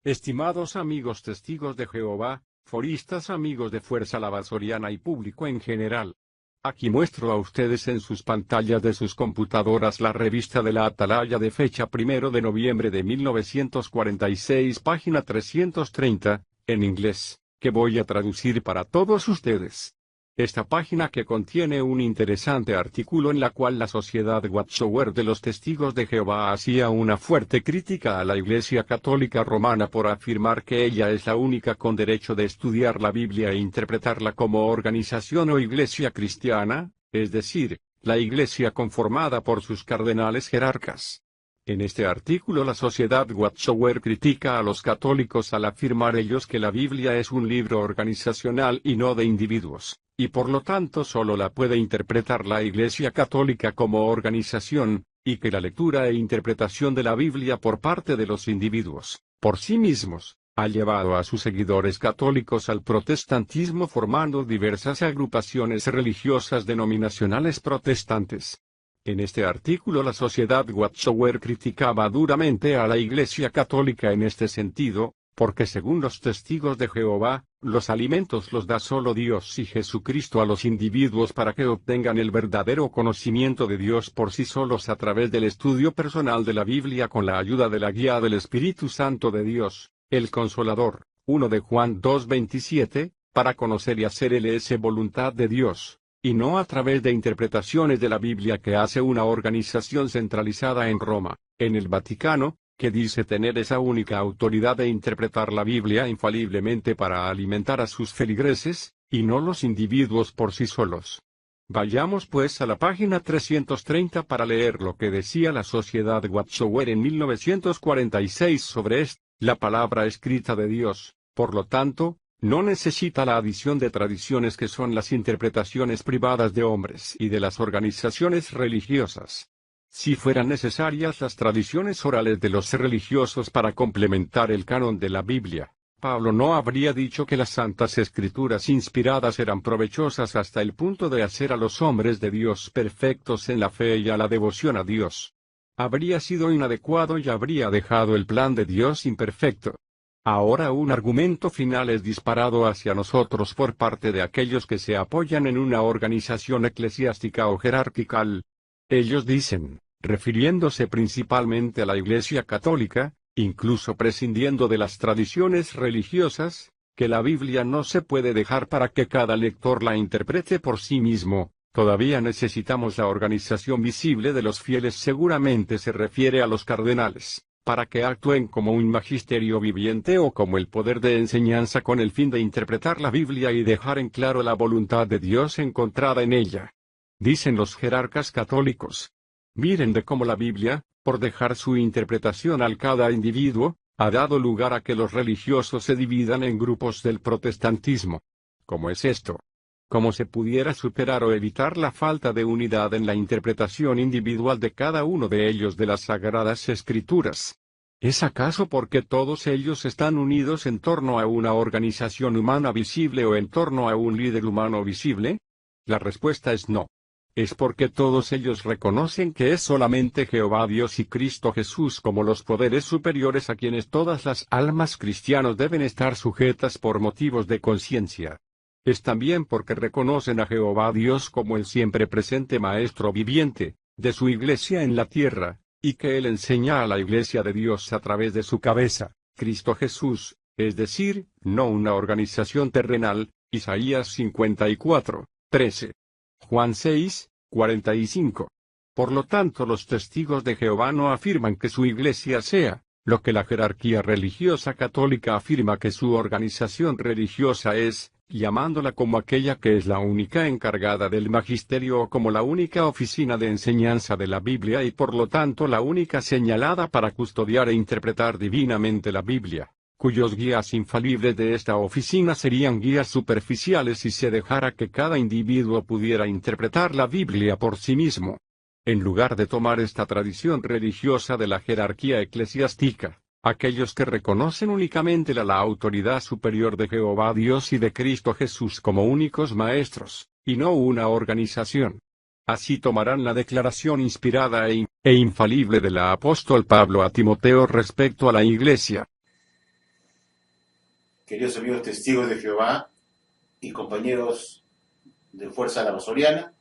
Estimados amigos testigos de Jehová, foristas, amigos de Fuerza Lavasoriana y público en general. Aquí muestro a ustedes en sus pantallas de sus computadoras la revista de la Atalaya de fecha 1 de noviembre de 1946, página 330, en inglés, que voy a traducir para todos ustedes. Esta página que contiene un interesante artículo en la cual la Sociedad Watchtower de los Testigos de Jehová hacía una fuerte crítica a la Iglesia Católica Romana por afirmar que ella es la única con derecho de estudiar la Biblia e interpretarla como organización o iglesia cristiana, es decir, la iglesia conformada por sus cardenales jerarcas. En este artículo la Sociedad Watchtower critica a los católicos al afirmar ellos que la Biblia es un libro organizacional y no de individuos, y por lo tanto solo la puede interpretar la Iglesia Católica como organización, y que la lectura e interpretación de la Biblia por parte de los individuos, por sí mismos, ha llevado a sus seguidores católicos al protestantismo formando diversas agrupaciones religiosas denominacionales protestantes. En este artículo la Sociedad Watchtower criticaba duramente a la Iglesia Católica en este sentido, porque según los testigos de Jehová, los alimentos los da solo Dios y Jesucristo a los individuos para que obtengan el verdadero conocimiento de Dios por sí solos a través del estudio personal de la Biblia con la ayuda de la guía del Espíritu Santo de Dios, el Consolador, 1 de Juan 2:27, para conocer y hacer voluntad de Dios, y no a través de interpretaciones de la Biblia que hace una organización centralizada en Roma, en el Vaticano, que dice tener esa única autoridad de interpretar la Biblia infaliblemente para alimentar a sus feligreses, y no los individuos por sí solos. Vayamos pues a la página 330 para leer lo que decía la Sociedad Watchtower en 1946 sobre la palabra escrita de Dios, por lo tanto, no necesita la adición de tradiciones que son las interpretaciones privadas de hombres y de las organizaciones religiosas. Si fueran necesarias las tradiciones orales de los religiosos para complementar el canon de la Biblia, Pablo no habría dicho que las santas escrituras inspiradas eran provechosas hasta el punto de hacer a los hombres de Dios perfectos en la fe y a la devoción a Dios. Habría sido inadecuado y habría dejado el plan de Dios imperfecto. Ahora un argumento final es disparado hacia nosotros por parte de aquellos que se apoyan en una organización eclesiástica o jerarquical. Ellos dicen, refiriéndose principalmente a la Iglesia Católica, incluso prescindiendo de las tradiciones religiosas, que la Biblia no se puede dejar para que cada lector la interprete por sí mismo. Todavía necesitamos la organización visible de los fieles, seguramente se refiere a los cardenales, para que actúen como un magisterio viviente o como el poder de enseñanza con el fin de interpretar la Biblia y dejar en claro la voluntad de Dios encontrada en ella. Dicen los jerarcas católicos. Miren de cómo la Biblia, por dejar su interpretación al cada individuo, ha dado lugar a que los religiosos se dividan en grupos del protestantismo. ¿Cómo es esto? ¿Cómo se pudiera superar o evitar la falta de unidad en la interpretación individual de cada uno de ellos de las Sagradas Escrituras? ¿Es acaso porque todos ellos están unidos en torno a una organización humana visible o en torno a un líder humano visible? La respuesta es no. Es porque todos ellos reconocen que es solamente Jehová Dios y Cristo Jesús como los poderes superiores a quienes todas las almas cristianas deben estar sujetas por motivos de conciencia. Es también porque reconocen a Jehová Dios como el siempre presente Maestro viviente, de su iglesia en la tierra, y que Él enseña a la iglesia de Dios a través de su cabeza, Cristo Jesús, es decir, no una organización terrenal, Isaías 54:13. Juan 6:45. Por lo tanto los testigos de Jehová no afirman que su iglesia sea, lo que la jerarquía religiosa católica afirma que su organización religiosa es, llamándola como aquella que es la única encargada del magisterio o como la única oficina de enseñanza de la Biblia y por lo tanto la única señalada para custodiar e interpretar divinamente la Biblia, cuyos guías infalibles de esta oficina serían guías superficiales si se dejara que cada individuo pudiera interpretar la Biblia por sí mismo. En lugar de tomar esta tradición religiosa de la jerarquía eclesiástica, aquellos que reconocen únicamente la autoridad superior de Jehová Dios y de Cristo Jesús como únicos maestros, y no una organización. Así tomarán la declaración inspirada e infalible del apóstol Pablo a Timoteo respecto a la Iglesia. queridos amigos testigos de Jehová y compañeros de Fuerza Lavasoriana.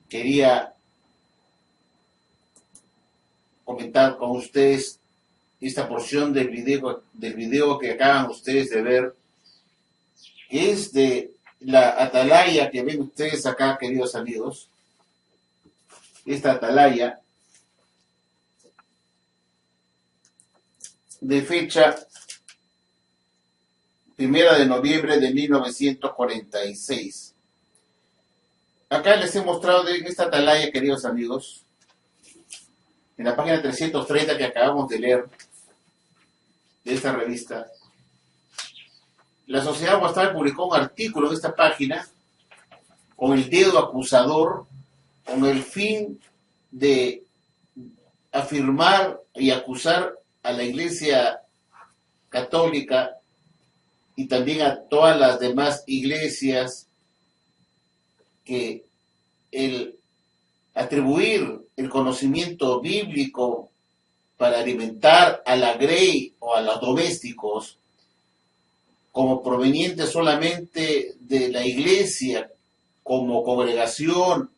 Quería comentar con ustedes esta porción del video que acaban ustedes de ver, que es de la atalaya que ven ustedes acá, queridos amigos. Esta atalaya de fecha 1 de noviembre de 1946. Acá les he mostrado en esta atalaya, queridos amigos, en la página 330 que acabamos de leer de esta revista, la Sociedad Guastave publicó un artículo en esta página con el dedo acusador, con el fin de afirmar y acusar a la Iglesia Católica y también a todas las demás iglesias que el atribuir el conocimiento bíblico para alimentar a la grey o a los domésticos como proveniente solamente de la iglesia como congregación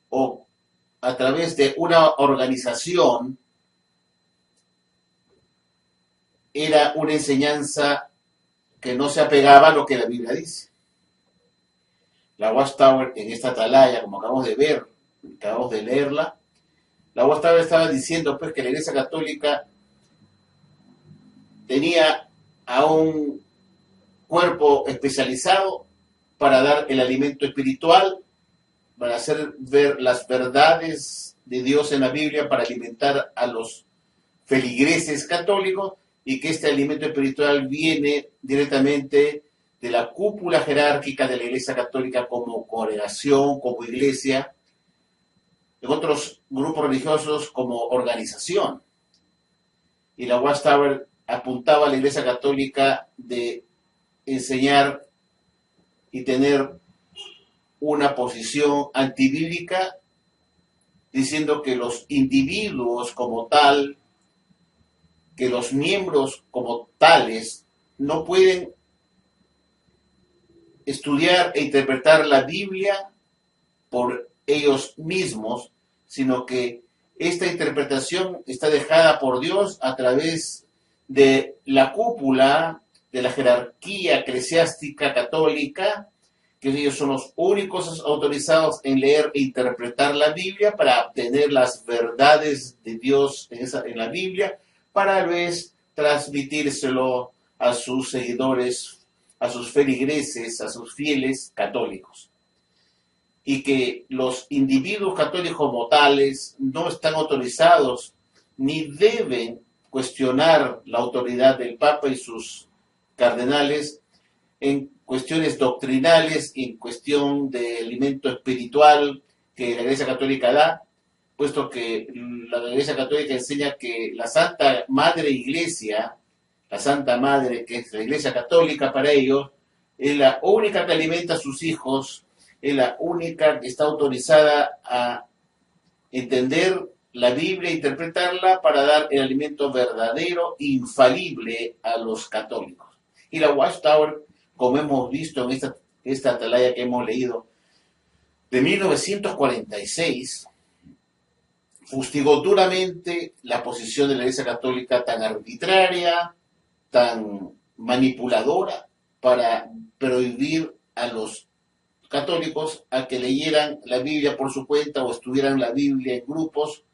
o a través de una organización era una enseñanza que no se apegaba a lo que la Biblia dice. La Watchtower en esta atalaya, como acabamos de ver, acabamos de leerla, la Watchtower estaba diciendo pues que la Iglesia Católica tenía a un cuerpo especializado para dar el alimento espiritual, para hacer ver las verdades de Dios en la Biblia, para alimentar a los feligreses católicos, y que este alimento espiritual viene directamente de la cúpula jerárquica de la Iglesia Católica como congregación, como iglesia, en otros grupos religiosos como organización. Y la Watchtower apuntaba a la Iglesia Católica de enseñar y tener una posición antibíblica, diciendo que los individuos como tal, que los miembros como tales no pueden estudiar e interpretar la Biblia por ellos mismos, sino que esta interpretación está dejada por Dios a través de la cúpula de la jerarquía eclesiástica católica, que ellos son los únicos autorizados en leer e interpretar la Biblia para obtener las verdades de Dios en la Biblia, para a la vez transmitírselo a sus seguidores, a sus feligreses, a sus fieles católicos. Y que los individuos católicos mortales no están autorizados ni deben cuestionar la autoridad del Papa y sus cardenales en cuestiones doctrinales, en cuestión de alimento espiritual que la Iglesia Católica da, puesto que la Iglesia Católica enseña que la Santa Madre Iglesia, la Santa Madre, que es la Iglesia Católica para ellos, es la única que alimenta a sus hijos, es la única que está autorizada a entender la Biblia e interpretarla para dar el alimento verdadero, infalible a los católicos. Y la Watchtower, como hemos visto en esta atalaya que hemos leído, de 1946, fustigó duramente la posición de la Iglesia Católica tan arbitraria, tan manipuladora, para prohibir a los católicos a que leyeran la Biblia por su cuenta o estudiaran la Biblia en grupos,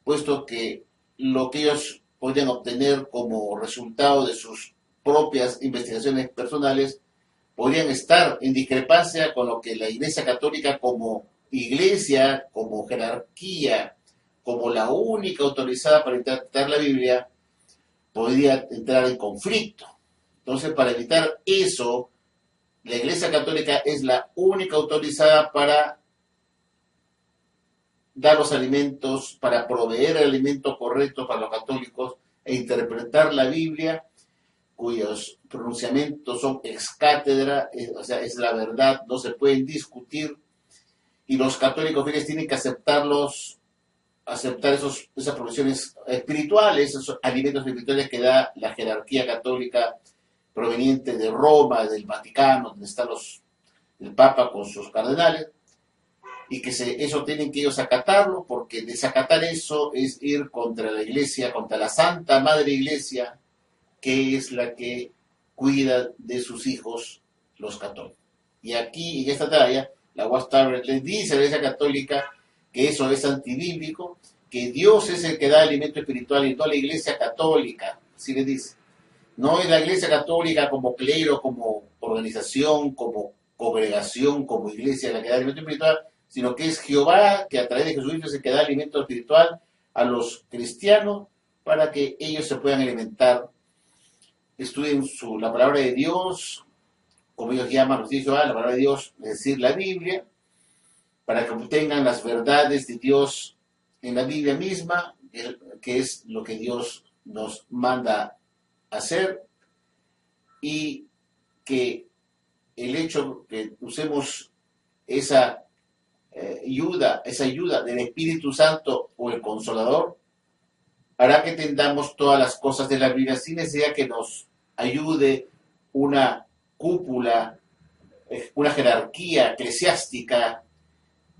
puesto que lo que ellos podían obtener como resultado de sus propias investigaciones personales podrían estar en discrepancia con lo que la Iglesia Católica como iglesia, como jerarquía, como la única autorizada para interpretar la Biblia, podría entrar en conflicto. Entonces, para evitar eso, la Iglesia Católica es la única autorizada para dar los alimentos, para proveer el alimento correcto para los católicos e interpretar la Biblia, cuyos pronunciamientos son ex cátedra, o sea, es la verdad, no se pueden discutir, y los católicos fieles tienen que aceptar esas profesiones espirituales, esos alimentos espirituales que da la jerarquía católica proveniente de Roma, del Vaticano, donde está el Papa con sus cardenales, y que eso tienen que ellos acatarlo, porque desacatar eso es ir contra la Iglesia, contra la Santa Madre Iglesia, que es la que cuida de sus hijos, los católicos. Y aquí, en esta talla, la Watchtower les dice a la Iglesia Católica que eso es antibíblico, que Dios es el que da alimento espiritual y no la Iglesia Católica, así les dice. No es la Iglesia Católica como clero, como organización, como congregación, como iglesia la que da alimento espiritual, sino que es Jehová que a través de Jesucristo es el que da alimento espiritual a los cristianos para que ellos se puedan alimentar, estudien la palabra de Dios, como ellos llaman, los dice Jehová, la palabra de Dios, es decir, la Biblia, para que obtengan las verdades de Dios en la Biblia misma, que es lo que Dios nos manda hacer, y que el hecho que usemos esa ayuda del Espíritu Santo o el Consolador, hará que entendamos todas las cosas de la Biblia sin necesidad que nos ayude una cúpula, una jerarquía eclesiástica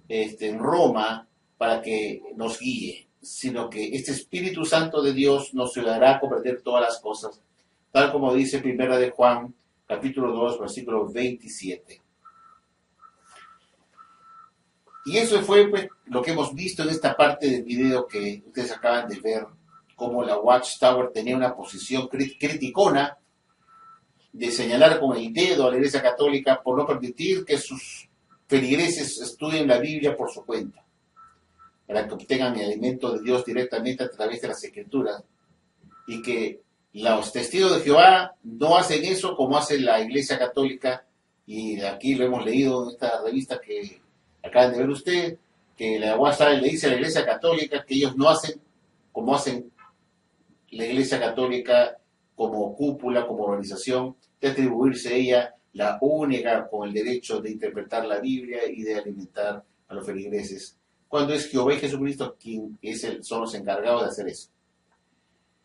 en Roma para que nos guíe, sino que este Espíritu Santo de Dios nos ayudará a comprender todas las cosas, tal como dice Primera de Juan, capítulo 2, versículo 27. Y eso fue pues, lo que hemos visto en esta parte del video que ustedes acaban de ver, cómo la Watchtower tenía una posición criticona de señalar con el dedo a la Iglesia Católica por no permitir que sus feligreses estudien la Biblia por su cuenta, para que obtengan el alimento de Dios directamente a través de las Escrituras, y que los testigos de Jehová no hacen eso como hace la Iglesia Católica, y aquí lo hemos leído en esta revista que acaban de ver usted, que la WhatsApp le dice a la Iglesia Católica que ellos no hacen como hacen la Iglesia Católica como cúpula, como organización, de atribuirse a ella la única con el derecho de interpretar la Biblia y de alimentar a los feligreses, cuando es Jehová y Jesucristo quien son los encargados de hacer eso.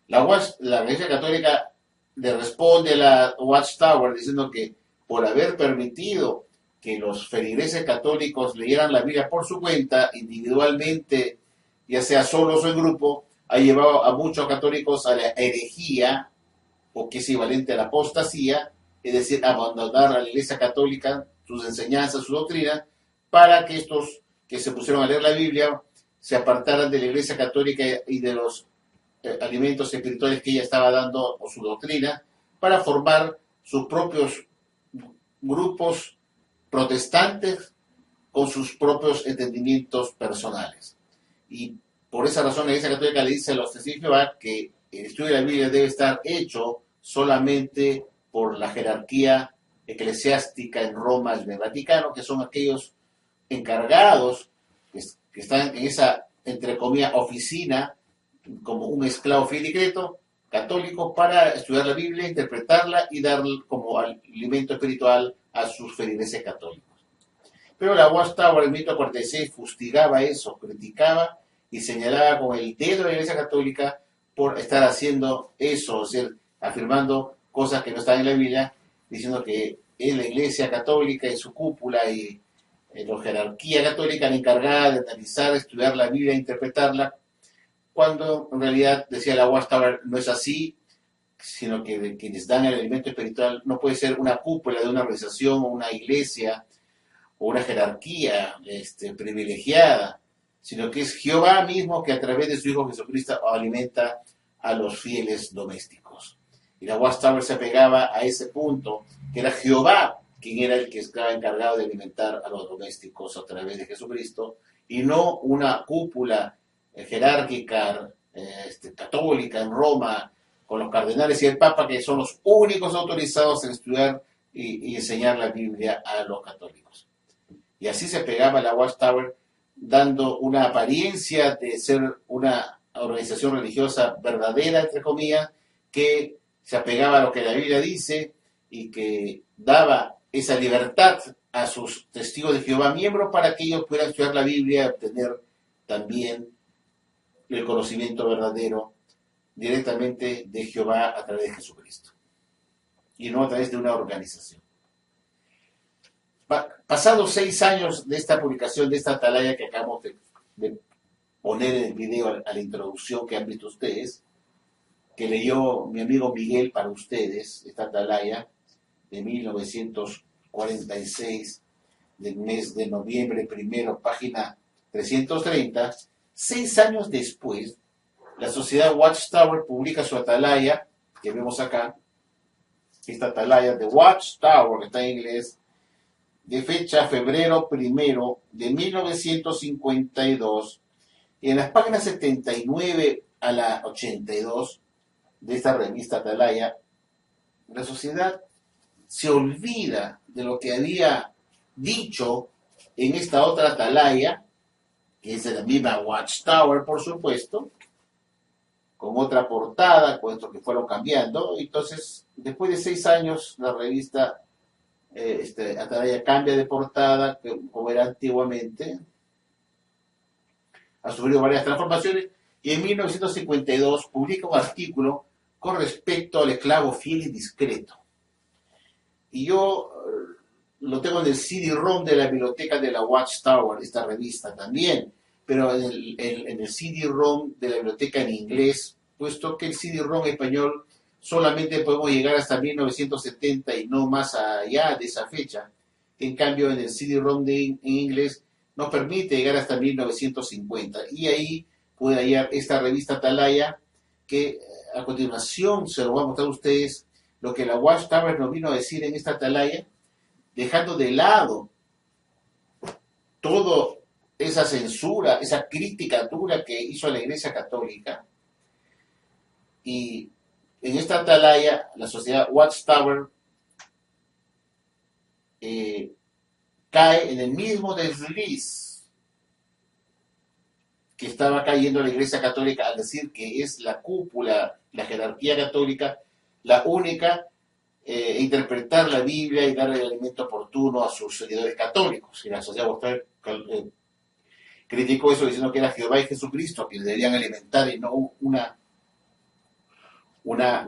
La Iglesia Católica le responde a la Watchtower diciendo que por haber permitido que los feligreses católicos leyeran la Biblia por su cuenta, individualmente, ya sea solos o en grupo, ha llevado a muchos católicos a la herejía, o que es equivalente a la apostasía, es decir, abandonar a la Iglesia Católica, sus enseñanzas, su doctrina, para que estos que se pusieron a leer la Biblia se apartaran de la Iglesia Católica y de los alimentos espirituales que ella estaba dando, o su doctrina, para formar sus propios grupos protestantes con sus propios entendimientos personales. Y por esa razón la Iglesia Católica le dice a los testigos de Jehová que el estudio de la Biblia debe estar hecho solamente por la jerarquía eclesiástica en Roma y en el Vaticano, que son aquellos encargados que están en esa, entre comillas, oficina, como un esclavo fiel y decreto católico, para estudiar la Biblia, interpretarla y dar como alimento espiritual a sus feligreses católicos. Pero la Watchtower en 1946 fustigaba eso, criticaba y señalaba con el dedo a la Iglesia Católica por estar haciendo eso, o sea, afirmando cosas que no están en la Biblia, diciendo que es la Iglesia Católica y su cúpula y la jerarquía católica la encargada de analizar, estudiar la Biblia e interpretarla, cuando en realidad, decía la Watchtower, no es así, sino que de quienes dan el alimento espiritual no puede ser una cúpula de una organización o una iglesia o una jerarquía privilegiada, sino que es Jehová mismo que a través de su Hijo Jesucristo alimenta a los fieles domésticos. Y la Watchtower se apegaba a ese punto, que era Jehová quien era el que estaba encargado de alimentar a los domésticos a través de Jesucristo, y no una cúpula jerárquica católica en Roma, con los cardenales y el Papa, que son los únicos autorizados en estudiar y enseñar la Biblia a los católicos. Y así se pegaba la Watchtower, dando una apariencia de ser una organización religiosa verdadera, entre comillas, que se apegaba a lo que la Biblia dice y que daba esa libertad a sus testigos de Jehová miembros para que ellos puedan estudiar la Biblia y obtener también el conocimiento verdadero directamente de Jehová a través de Jesucristo. y no a través de una organización. Pasados 6 años de esta publicación, de esta atalaya que acabamos de poner en el video a la introducción que han visto ustedes, que leyó mi amigo Miguel para ustedes, esta atalaya de 1946, del mes de noviembre primero, página 330, 6 años después, la sociedad Watchtower publica su atalaya, que vemos acá, esta atalaya de Watchtower, que está en inglés, de fecha febrero primero de 1952, y en las páginas 79 a la 82 de esta revista atalaya, la sociedad se olvida de lo que había dicho en esta otra atalaya, que es de la misma Watchtower, por supuesto, con otra portada, puesto que fueron cambiando. Entonces, después de 6 años, la revista atalaya cambia de portada, como era antiguamente. Ha sufrido varias transformaciones y en 1952 publica un artículo con respecto al esclavo fiel y discreto. Y yo lo tengo en el CD-ROM de la biblioteca de la Watchtower, esta revista también, pero en el CD-ROM de la biblioteca en inglés, puesto que el CD-ROM español solamente podemos llegar hasta 1970 y no más allá de esa fecha. En cambio, en el CD-ROM en inglés nos permite llegar hasta 1950. Y ahí puede hallar esta revista atalaya, que a continuación se lo voy a mostrar a ustedes lo que la Watchtower nos vino a decir en esta atalaya, dejando de lado toda esa censura, esa crítica dura que hizo la Iglesia Católica. Y en esta atalaya, la sociedad Watchtower cae en el mismo desliz que estaba cayendo la Iglesia Católica al decir que es la cúpula, la jerarquía católica, la única interpretar la Biblia y darle el alimento oportuno a sus seguidores católicos. Y la sociedad Watchtower criticó eso diciendo que era Jehová y Jesucristo quienes deberían alimentar y no una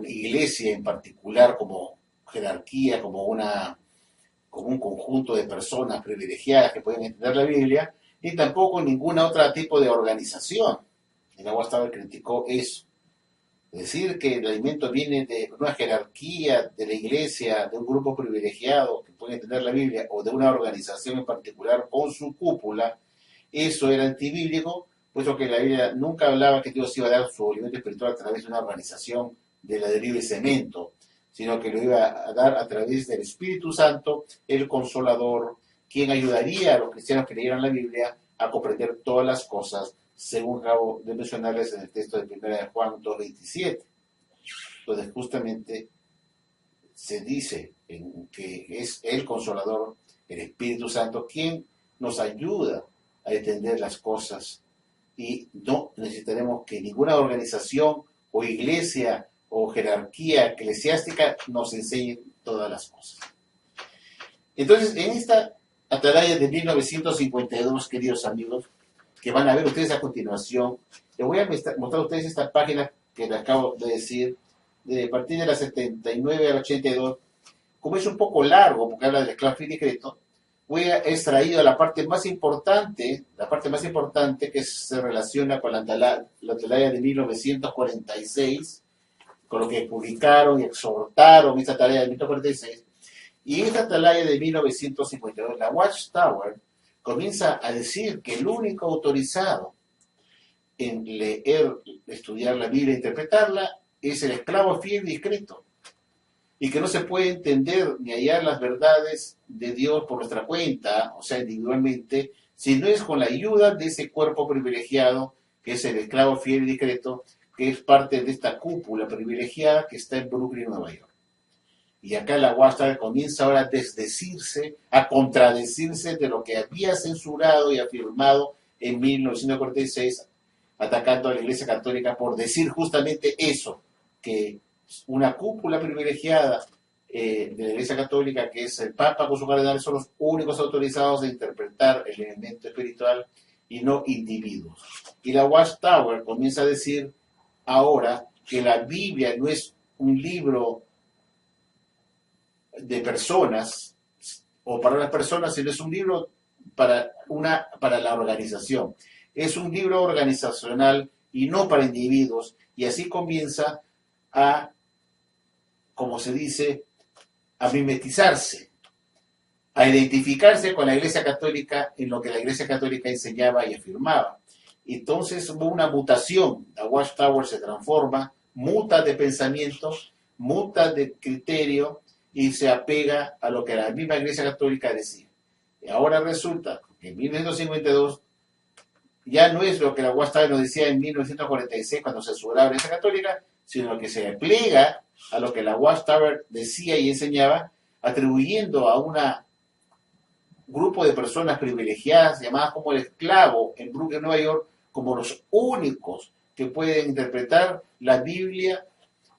iglesia en particular como jerarquía, como un conjunto de personas privilegiadas que pueden entender la Biblia, ni tampoco ninguna otra tipo de organización. El Watchtower criticó eso. Decir que el alimento viene de una jerarquía de la iglesia, de un grupo privilegiado que puede entender la Biblia, o de una organización en particular con su cúpula, eso era antibíblico, puesto que la Biblia nunca hablaba que Dios iba a dar su alimento espiritual a través de una organización de ladrillo y cemento, sino que lo iba a dar a través del Espíritu Santo, el Consolador, quien ayudaría a los cristianos que leyeran la Biblia a comprender todas las cosas, según acabo de mencionarles en el texto de 1 de Juan 2:27, donde justamente se dice que es el Consolador, el Espíritu Santo, quien nos ayuda a entender las cosas, y no necesitaremos que ninguna organización o iglesia o jerarquía eclesiástica nos enseñe todas las cosas. Entonces, en esta atalaya de 1952, queridos amigos, que van a ver ustedes a continuación, les voy a mostrar a ustedes esta página que les acabo de decir, de partir de la 79 a la 82. Como es un poco largo, porque habla del esclavo fiel y discreto, voy a extraído la parte más importante que se relaciona con la atalaya de 1946, con lo que publicaron y exhortaron esta atalaya de 1946. Y esta atalaya de 1952, la Watchtower comienza a decir que el único autorizado en leer, estudiar la Biblia e interpretarla es el esclavo fiel y discreto, y que no se puede entender ni hallar las verdades de Dios por nuestra cuenta, o sea, individualmente, si no es con la ayuda de ese cuerpo privilegiado, que es el esclavo fiel y discreto, que es parte de esta cúpula privilegiada que está en Brooklyn, Nueva York. Y acá la Watchtower comienza ahora a desdecirse, a contradecirse de lo que había censurado y afirmado en 1946, atacando a la Iglesia Católica por decir justamente eso, que una cúpula privilegiada de la Iglesia Católica, que es el Papa con sus cardenales, son los únicos autorizados a interpretar el elemento espiritual y no individuos. Y la Watchtower comienza a decir ahora que la Biblia no es un libro de personas o para las personas, sino es un libro para la organización. Es un libro organizacional y no para individuos, y así comienza a, como se dice, a mimetizarse, a identificarse con la Iglesia Católica en lo que la Iglesia Católica enseñaba y afirmaba. Entonces hubo una mutación, la Watchtower se transforma, muta de pensamiento, muta de criterio y se apega a lo que la misma Iglesia Católica decía. Y ahora resulta que en 1952 ya no es lo que la Watchtower nos decía en 1946 cuando se censuraba la Iglesia Católica, sino que se plega a lo que la Watchtower decía y enseñaba, atribuyendo a un grupo de personas privilegiadas llamadas como el esclavo en Brooklyn, Nueva York, como los únicos que pueden interpretar la Biblia,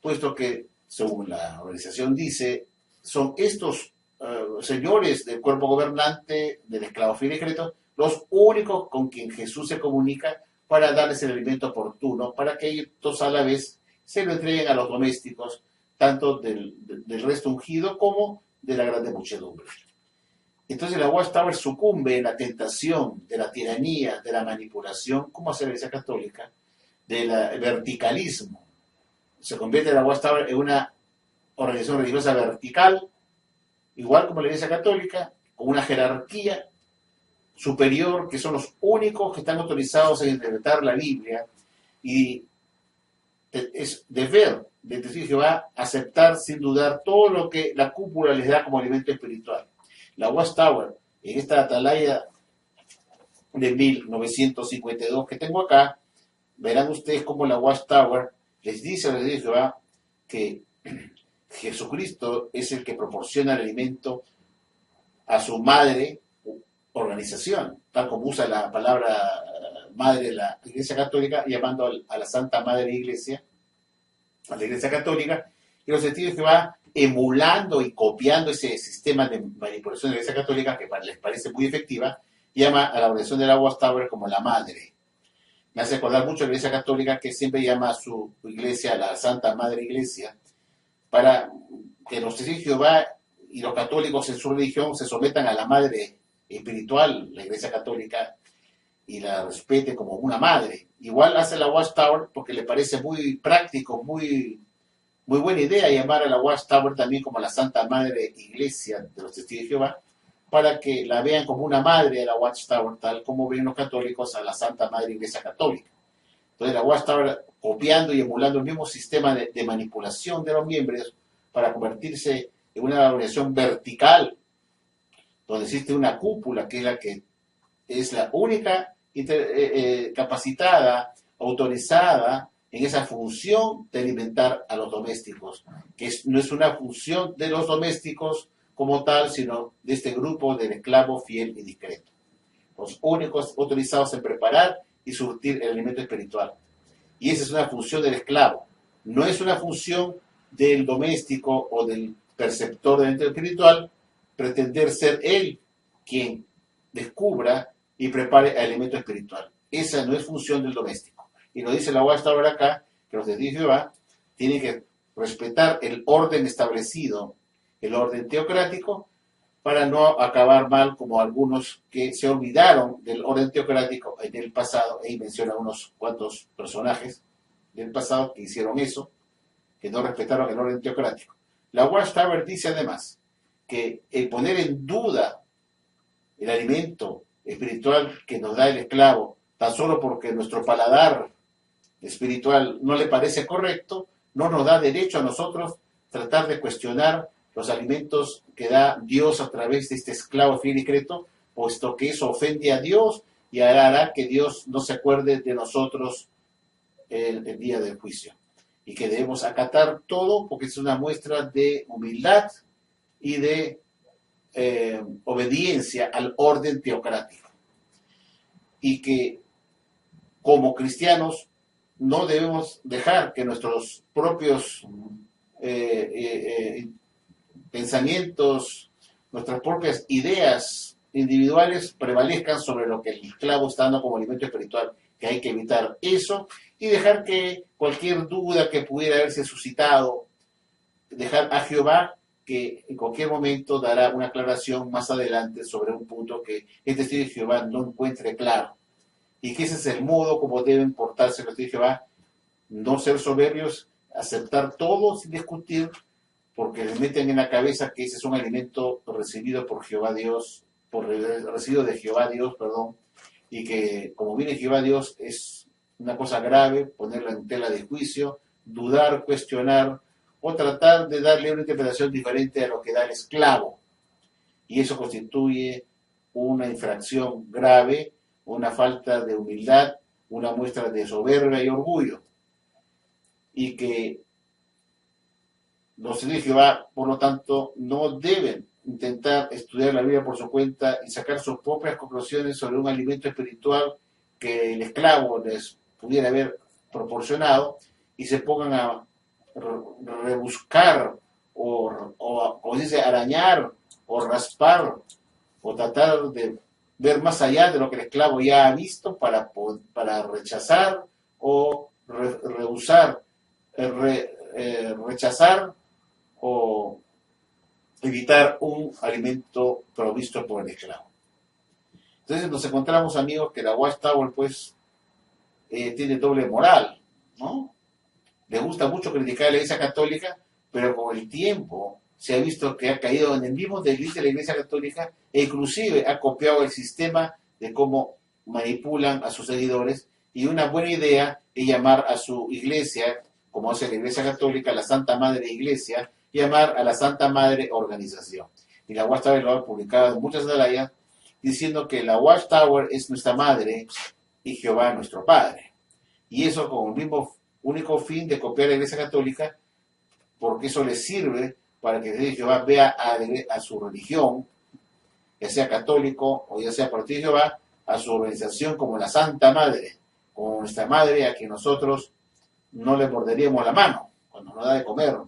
puesto que, según la organización dice, son estos señores del cuerpo gobernante del esclavo fiel y secreto los únicos con quien Jesús se comunica para darles el alimento oportuno, para que ellos a la vez se lo entreguen a los domésticos, tanto del resto ungido como de la grande muchedumbre. Entonces la Watchtower sucumbe en la tentación de la tiranía, de la manipulación, como hace la Iglesia Católica, del verticalismo. Se convierte la Watchtower en una organización religiosa vertical, igual como la Iglesia Católica, con una jerarquía superior, que son los únicos que están autorizados a interpretar la Biblia, y es deber del testigo de Jehová aceptar sin dudar todo lo que la cúpula les da como alimento espiritual. La Watchtower, en esta atalaya de 1952 que tengo acá, verán ustedes cómo la Watchtower les dice a los testigos de Jehová que Jesucristo es el que proporciona el alimento a su madre organización, tal como usa la palabra madre de la Iglesia Católica, llamando a la Santa Madre Iglesia, a la Iglesia Católica, y los testigos de Jehová, emulando y copiando ese sistema de manipulación de la Iglesia Católica, que les parece muy efectiva, llama a la organización de la Watchtower como la madre. Me hace acordar mucho a la Iglesia Católica, que siempre llama a su iglesia la Santa Madre Iglesia, para que los testigos de Jehová y los católicos en su religión se sometan a la madre espiritual, la Iglesia Católica, y la respete como una madre. Igual hace la Watchtower porque le parece muy práctico, muy buena idea llamar a la Watchtower también como la Santa Madre Iglesia de los Testigos de Jehová, para que la vean como una madre de la Watchtower, tal como ven los católicos a la Santa Madre Iglesia Católica. Entonces la Watchtower, copiando y emulando el mismo sistema de manipulación de los miembros para convertirse en una organización vertical, donde existe una cúpula que es la única capacitada, autorizada en esa función de alimentar a los domésticos, que no es una función de los domésticos como tal, sino de este grupo del esclavo fiel y discreto. Los únicos autorizados en preparar y surtir el alimento espiritual. Y esa es una función del esclavo. No es una función del doméstico o del perceptor del alimento espiritual pretender ser él quien descubra y prepare el alimento espiritual. Esa no es función del doméstico. Y nos dice la Watchtower acá, que los testigos de Jehová tienen que respetar el orden establecido, el orden teocrático, para no acabar mal como algunos que se olvidaron del orden teocrático en el pasado, y menciona unos cuantos personajes del pasado que hicieron eso, que no respetaron el orden teocrático. La Watchtower dice además que el poner en duda el alimento espiritual que nos da el esclavo, tan solo porque nuestro paladar espiritual no le parece correcto, no nos da derecho a nosotros tratar de cuestionar los alimentos que da Dios a través de este esclavo fiel y discreto, puesto que eso ofende a Dios y hará que Dios no se acuerde de nosotros el día del juicio. Y que debemos acatar todo porque es una muestra de humildad y de obediencia al orden teocrático. Y que como cristianos no debemos dejar que nuestros propios pensamientos, nuestras propias ideas individuales prevalezcan sobre lo que el esclavo está dando como alimento espiritual, que hay que evitar eso y dejar que cualquier duda que pudiera haberse suscitado, dejar a Jehová que en cualquier momento dará una aclaración más adelante sobre un punto que el testigo de Jehová no encuentre claro. Y que ese es el modo como deben portarse los testigos de Jehová, no ser soberbios, aceptar todo sin discutir, porque les meten en la cabeza que ese es un alimento recibido por Jehová Dios, recibido de Jehová Dios, perdón, y que como viene Jehová Dios es una cosa grave, ponerla en tela de juicio, dudar, cuestionar, o tratar de darle una interpretación diferente a lo que da el esclavo. Y eso constituye una infracción grave, una falta de humildad, una muestra de soberbia y orgullo. Y que los testigos de Jehová, por lo tanto, no deben intentar estudiar la Biblia por su cuenta y sacar sus propias conclusiones sobre un alimento espiritual que el esclavo les pudiera haber proporcionado y se pongan a rebuscar o como se dice, arañar o raspar o tratar de ver más allá de lo que el esclavo ya ha visto para rechazar o rehusar, rechazar o evitar un alimento provisto por el esclavo. Entonces nos encontramos, amigos, que la Watchtower pues tiene doble moral, ¿no? Le gusta mucho criticar a la Iglesia Católica, pero con el tiempo se ha visto que ha caído en el mismo desliz de la Iglesia Católica e inclusive ha copiado el sistema de cómo manipulan a sus seguidores, y una buena idea es llamar a su iglesia, como hace la Iglesia Católica, la Santa Madre Iglesia, llamar a la Santa Madre Organización. Y la Watchtower lo ha publicado en muchas atalayas diciendo que la Watchtower es nuestra madre y Jehová nuestro Padre. Y eso con el mismo único fin de copiar a la Iglesia Católica, porque eso les sirve para que Jehová vea a su religión, ya sea católico o ya sea partido de Jehová, a su organización como la Santa Madre, como nuestra madre a quien nosotros no le morderíamos la mano cuando nos da de comer,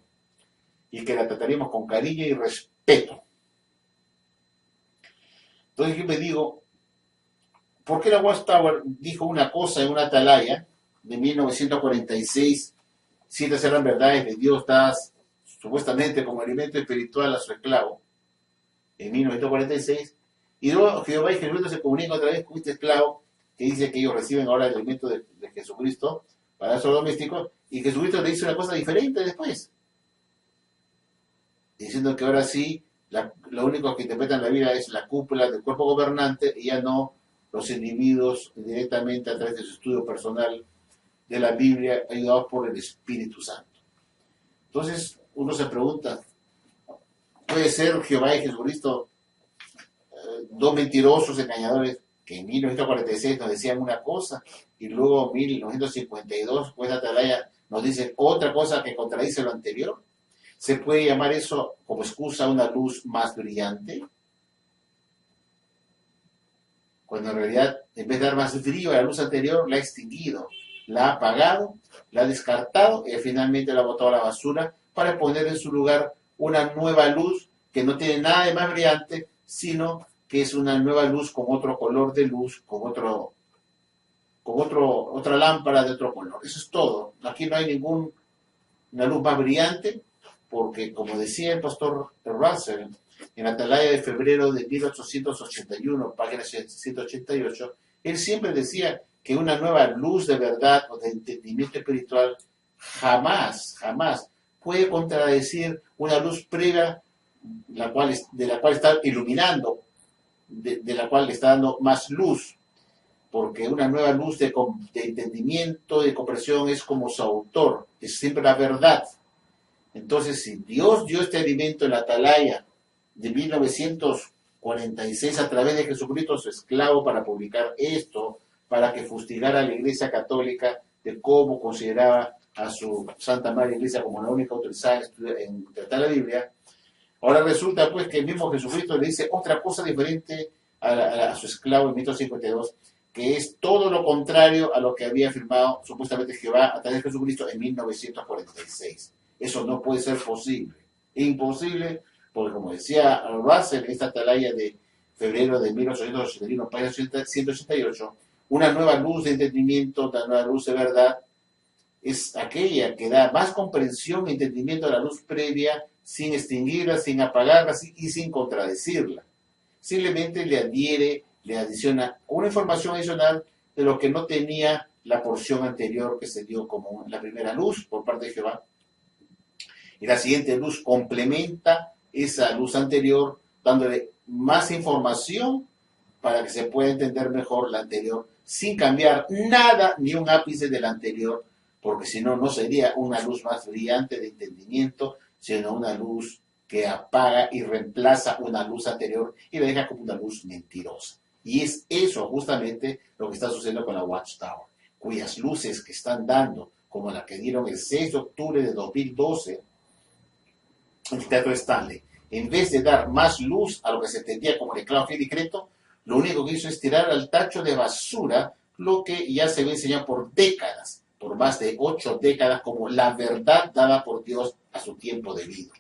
y que la trataríamos con cariño y respeto. Entonces yo me digo, ¿por qué la Watchtower dijo una cosa en una atalaya de 1946, si estas eran verdades de Dios dadas supuestamente como alimento espiritual a su esclavo, en 1946, y luego Jehová y Jesucristo se comunican otra vez con este esclavo que dice que ellos reciben ahora el alimento de Jesucristo para sus domésticos, y Jesucristo le dice una cosa diferente después, diciendo que ahora sí, lo único que interpretan la Biblia es la cúpula del cuerpo gobernante y ya no los individuos directamente a través de su estudio personal de la Biblia, ayudados por el Espíritu Santo. Entonces uno se pregunta, ¿puede ser Jehová y Jesucristo dos mentirosos, engañadores, que en 1946 nos decían una cosa y luego en 1952, pues atalaya nos dicen otra cosa que contradice lo anterior? ¿Se puede llamar eso como excusa una luz más brillante? Cuando en realidad, en vez de dar más brillo a la luz anterior, la ha extinguido, la ha apagado, la ha descartado y finalmente la ha botado a la basura para poner en su lugar una nueva luz que no tiene nada de más brillante, sino que es una nueva luz con otro color de luz, con otra lámpara de otro color. Eso es todo. Aquí no hay ninguna luz más brillante, porque como decía el pastor Russell, en la atalaya de febrero de 1881, página 188, él siempre decía que una nueva luz de verdad o de entendimiento espiritual jamás puede contradecir una luz previa de la cual está iluminando, de la cual le está dando más luz, porque una nueva luz de entendimiento, de comprensión, es como su autor, es siempre la verdad. Entonces, si Dios dio este alimento en la atalaya de 1946 a través de Jesucristo, su esclavo, para publicar esto, para que fustigara a la Iglesia Católica de cómo consideraba a su Santa Madre Iglesia como la única autorizada en tratar la Biblia, ahora resulta pues que el mismo Jesucristo le dice otra cosa diferente a su esclavo en 1952, que es todo lo contrario a lo que había afirmado supuestamente Jehová a través de Jesucristo en 1946. Eso no puede ser posible. Imposible, porque como decía Russell en esta atalaya de febrero de 1881, página 188, una nueva luz de entendimiento, una nueva luz de verdad, es aquella que da más comprensión y entendimiento a la luz previa sin extinguirla, sin apagarla y sin contradecirla. Simplemente le adhiere, le adiciona una información adicional de lo que no tenía la porción anterior que se dio como la primera luz por parte de Jehová. Y la siguiente luz complementa esa luz anterior, dándole más información para que se pueda entender mejor la anterior, sin cambiar nada ni un ápice de la anterior, porque si no, no sería una luz más brillante de entendimiento, sino una luz que apaga y reemplaza una luz anterior y la deja como una luz mentirosa. Y es eso justamente lo que está sucediendo con la Watchtower, cuyas luces que están dando, como la que dieron el 6 de octubre de 2012 en el Teatro Stanley, en vez de dar más luz a lo que se entendía como el esclavo fiel y creto, lo único que hizo es tirar al tacho de basura lo que ya se había enseñado por décadas, por más de 8 décadas, como la verdad dada por Dios a su tiempo debido.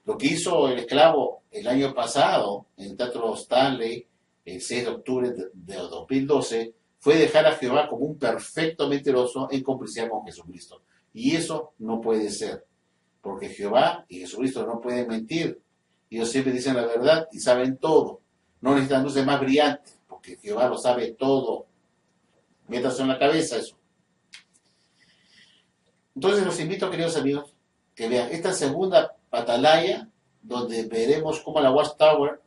Lo que hizo el esclavo el año pasado en el Teatro Stanley, el 6 de octubre de 2012, fue dejar a Jehová como un perfecto mentiroso en complicidad con Jesucristo. Y eso no puede ser, porque Jehová y Jesucristo no pueden mentir. Ellos siempre dicen la verdad y saben todo. No necesitan luces más brillantes, porque Jehová lo sabe todo. Métanse en la cabeza eso. Entonces los invito, queridos amigos, que vean esta segunda atalaya, donde veremos cómo la Watchtower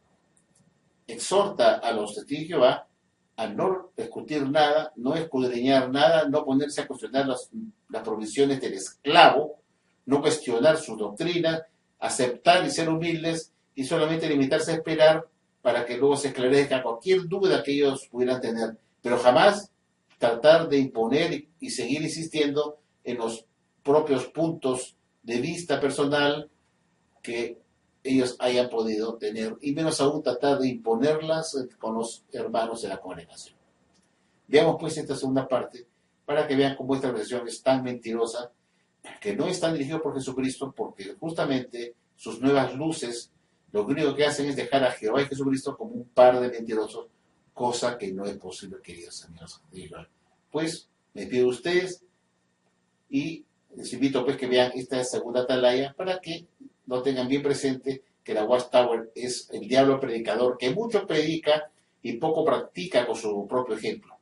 exhorta a los testigos de Jehová a no discutir nada, no escudriñar nada, no ponerse a cuestionar las provisiones del esclavo, no cuestionar su doctrina, aceptar y ser humildes y solamente limitarse a esperar para que luego se esclarezca cualquier duda que ellos pudieran tener, pero jamás tratar de imponer y seguir insistiendo en los propios puntos de vista personal que ellos hayan podido tener, y menos aún tratar de imponerlas con los hermanos de la congregación. Veamos pues esta segunda parte para que vean cómo esta organización es tan mentirosa, que no están dirigidos por Jesucristo, porque justamente sus nuevas luces lo único que hacen es dejar a Jehová y Jesucristo como un par de mentirosos, cosa que no es posible, queridos amigos. Pues me pido a ustedes y les invito pues que vean esta segunda atalaya para que lo tengan bien presente, que la Watchtower es el diablo predicador que mucho predica y poco practica con su propio ejemplo.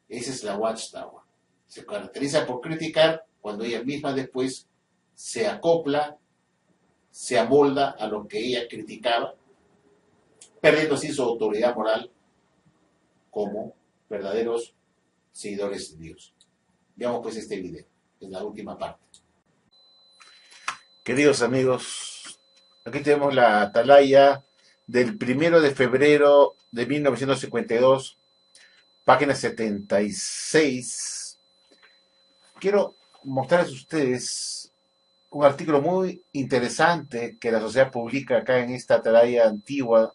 Esa es la Watchtower. Se caracteriza por criticar cuando ella misma después se acopla, se amolda a lo que ella criticaba, perdiendo así su autoridad moral como verdaderos seguidores de Dios. Veamos pues este video, es la última parte. Queridos amigos, aquí tenemos la atalaya del 1 de febrero de 1952, página 76. Quiero mostrarles a ustedes un artículo muy interesante que la sociedad publica acá en esta atalaya antigua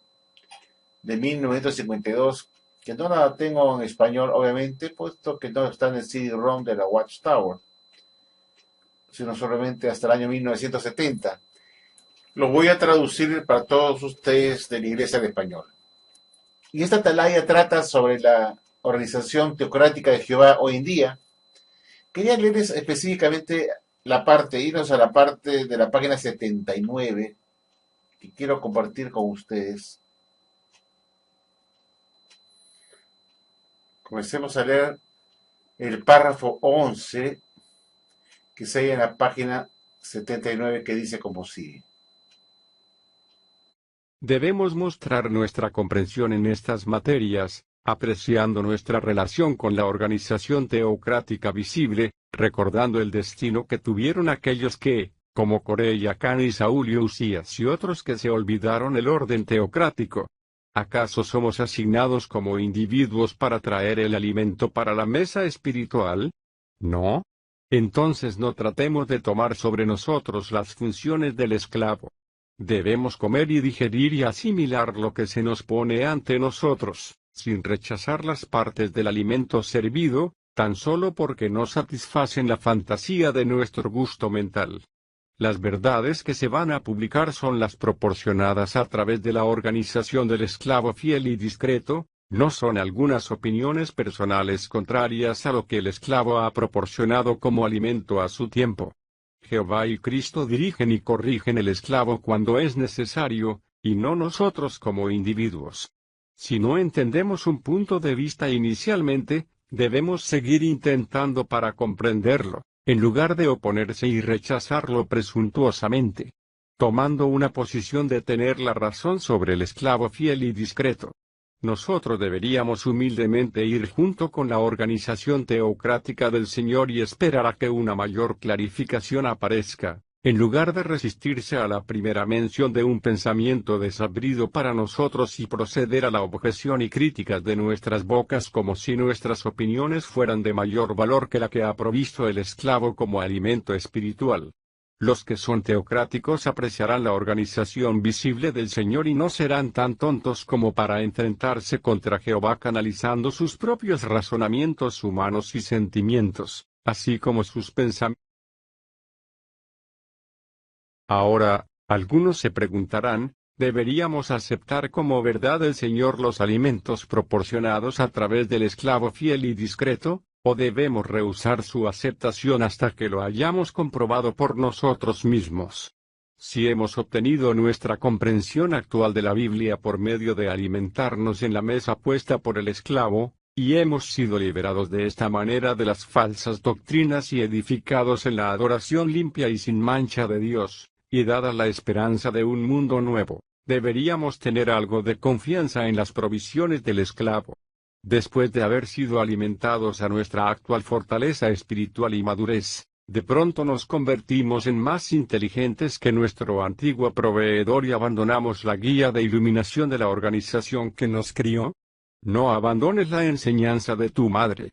de 1952, que no la tengo en español, obviamente, puesto que no está en el CD-ROM de la Watchtower, sino solamente hasta el año 1970. Lo voy a traducir para todos ustedes de la Iglesia en español. Y esta atalaya trata sobre la organización teocrática de Jehová hoy en día. Quería leerles específicamente la parte, irnos a la parte de la página 79, que quiero compartir con ustedes. Comencemos a leer el párrafo 11, que se halla en la página 79, que dice como sigue. Debemos mostrar nuestra comprensión en estas materias, apreciando nuestra relación con la organización teocrática visible, recordando el destino que tuvieron aquellos que, como Coré, Acán y Saúl y Usías y otros que se olvidaron el orden teocrático. ¿Acaso somos asignados como individuos para traer el alimento para la mesa espiritual? ¿No? Entonces no tratemos de tomar sobre nosotros las funciones del esclavo. Debemos comer y digerir y asimilar lo que se nos pone ante nosotros, sin rechazar las partes del alimento servido, tan solo porque no satisfacen la fantasía de nuestro gusto mental. Las verdades que se van a publicar son las proporcionadas a través de la organización del esclavo fiel y discreto, no son algunas opiniones personales contrarias a lo que el esclavo ha proporcionado como alimento a su tiempo. Jehová y Cristo dirigen y corrigen el esclavo cuando es necesario, y no nosotros como individuos. Si no entendemos un punto de vista inicialmente, debemos seguir intentando para comprenderlo, en lugar de oponerse y rechazarlo presuntuosamente, tomando una posición de tener la razón sobre el esclavo fiel y discreto. Nosotros deberíamos humildemente ir junto con la organización teocrática del Señor y esperar a que una mayor clarificación aparezca, en lugar de resistirse a la primera mención de un pensamiento desabrido para nosotros y proceder a la objeción y críticas de nuestras bocas como si nuestras opiniones fueran de mayor valor que la que ha provisto el esclavo como alimento espiritual. Los que son teocráticos apreciarán la organización visible del Señor y no serán tan tontos como para enfrentarse contra Jehová canalizando sus propios razonamientos humanos y sentimientos, así como sus pensamientos. Ahora, algunos se preguntarán, ¿deberíamos aceptar como verdad del Señor los alimentos proporcionados a través del esclavo fiel y discreto? ¿O debemos rehusar su aceptación hasta que lo hayamos comprobado por nosotros mismos? Si hemos obtenido nuestra comprensión actual de la Biblia por medio de alimentarnos en la mesa puesta por el esclavo, y hemos sido liberados de esta manera de las falsas doctrinas y edificados en la adoración limpia y sin mancha de Dios, y dada la esperanza de un mundo nuevo, deberíamos tener algo de confianza en las provisiones del esclavo. Después de haber sido alimentados a nuestra actual fortaleza espiritual y madurez, de pronto nos convertimos en más inteligentes que nuestro antiguo proveedor y abandonamos la guía de iluminación de la organización que nos crió. No abandones la enseñanza de tu madre.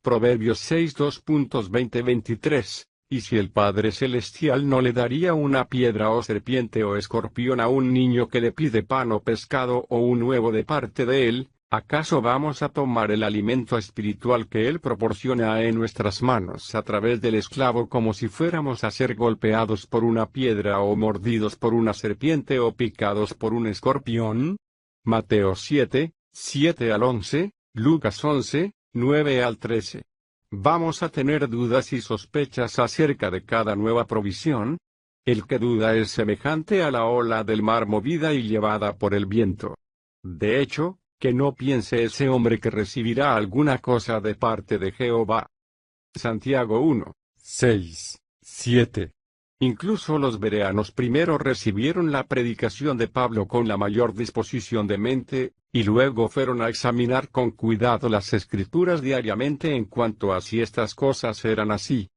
Proverbios 6:2.20-23. Y si el Padre Celestial no le daría una piedra o serpiente o escorpión a un niño que le pide pan o pescado o un huevo de parte de él, ¿acaso vamos a tomar el alimento espiritual que Él proporciona en nuestras manos a través del esclavo como si fuéramos a ser golpeados por una piedra o mordidos por una serpiente o picados por un escorpión? Mateo 7:7-11, Lucas 11:9-13. ¿Vamos a tener dudas y sospechas acerca de cada nueva provisión? El que duda es semejante a la ola del mar movida y llevada por el viento. De hecho, que no piense ese hombre que recibirá alguna cosa de parte de Jehová. Santiago 1:6-7. Incluso los bereanos primero recibieron la predicación de Pablo con la mayor disposición de mente, y luego fueron a examinar con cuidado las Escrituras diariamente en cuanto a si estas cosas eran así.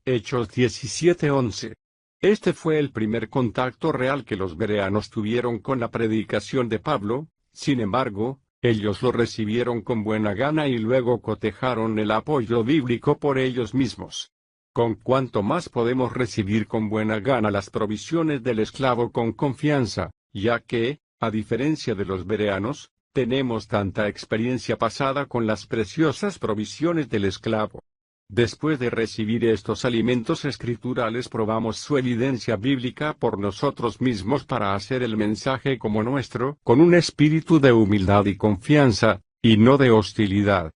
Hechos 17:11. Este fue el primer contacto real que los bereanos tuvieron con la predicación de Pablo. Sin embargo, ellos lo recibieron con buena gana y luego cotejaron el apoyo bíblico por ellos mismos. Con cuanto más podemos recibir con buena gana las provisiones del esclavo con confianza, ya que, a diferencia de los bereanos, tenemos tanta experiencia pasada con las preciosas provisiones del esclavo. Después de recibir estos alimentos escriturales probamos su evidencia bíblica por nosotros mismos para hacer el mensaje como nuestro, con un espíritu de humildad y confianza, y no de hostilidad.